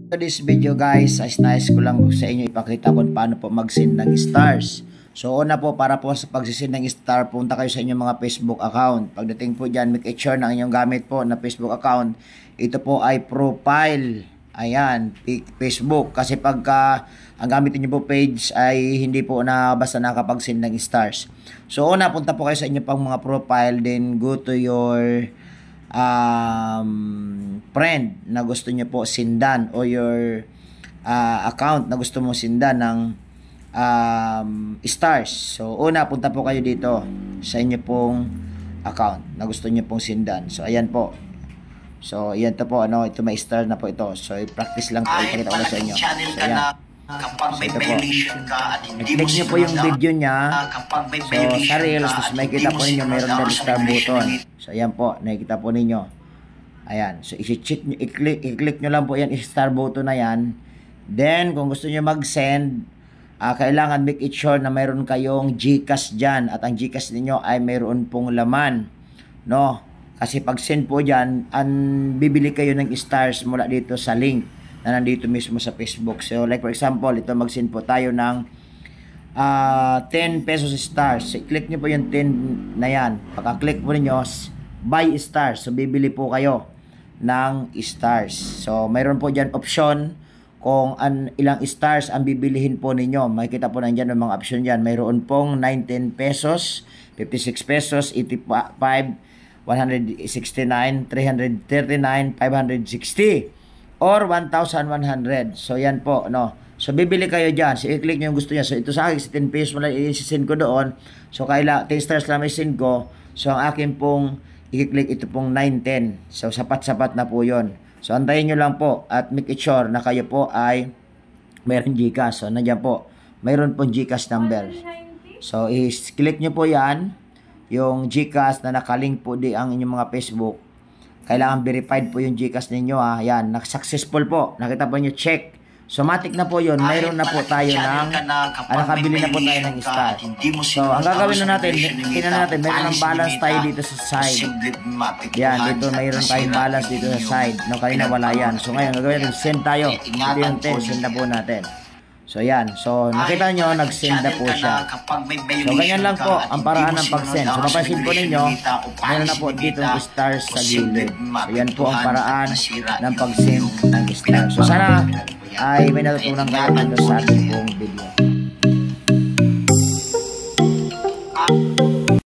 So this video guys, is nice ko lang sa inyo ipakita kung paano po mag-send ng stars. So una po, para po sa pag-send ng star, punta kayo sa inyong mga Facebook account. Pagdating po dyan, make sure na inyong gamit po na Facebook account, ito po ay profile. Ayan, Facebook. Kasi pagka ang gamit niyo po page ay hindi po na basta nakapag-send ng stars. So una, punta po kayo sa inyong pang mga profile, then go to your friend na gusto niyo po sindan o your account na gusto mo sindan ng stars. So una, punta po kayo dito sa inyo pong account na gusto niyo pong sindan. So ayan po. So ayan to po, ito may star na po ito. So i-practice lang po, ipakita ko na sa inyo. So ayan. Kapag may violation ka at hindi click mo nyo po yung video niya. kapag may So violation sa Reels, ka tapos at makikita hindi po mo ninyo meron sinunod din sa star regulation button. limit. So ayan po, nakikita po ninyo. Ayan, so i-click nyo lang po yan, star button na yan. Then kung gusto nyo mag-send, kailangan make it sure na mayroon kayong GCash dyan, at ang GCash ninyo ay mayroon pong laman, no? Kasi pag send po dyan, bibili kayo ng stars mula dito sa link na nandito mismo sa Facebook. So like for example, ito mag-send po tayo ng 10 pesos stars. So, click nyo po yung 10 na yan. Pagka-click po ninyo, buy stars. So bibili po kayo ng stars. So mayroon po dyan option kung ilang stars ang bibilihin po ninyo. Makikita po nandiyan ng mga option dyan. Mayroon pong 19 pesos, 56 pesos, 85, 169, 339, 560 or 1,100. So yan po, no. So bibili kayo diyan. So i-click niyo yung gusto niya. So ito sa akin 10 pesos mo lang i-send ko doon. So kaila 10 stars lang i-send ko. So ang akin pong i-click ito pong 910. So sapat-sapat na po 'yon. So antayin niyo lang po at make it sure na kayo po ay mayroon GCash. So nandiyan po, mayroon pong GCash number. So i-click niyo po 'yan, yung GCash na nakalink po di ang inyong mga Facebook. Kailangan verified po yung GCash ninyo, ha. Yan, successful po. Nakita po nyo, check. So matik na po yun. Mayroon na po tayo ng nakabili na po tayo ng star. So ang gagawin na natin, tingnan natin, mayroon ng balance tayo dito sa side. Yan, dito mayroon tayong balance dito sa side. No, kanina wala yan. So ngayon, gagawin natin, send tayo. Ito yung 10, send na po natin. So yan, so nakita nyo, nag-send na po siya. So ganyan lang po ang paraan ng pag-send. So mapapansin po ninyo, meron na po dito ng stars sa gilid. So yan po ang paraan ng pag-send ng stars. So sana ay may natutunan kayo dito sa ating pong video.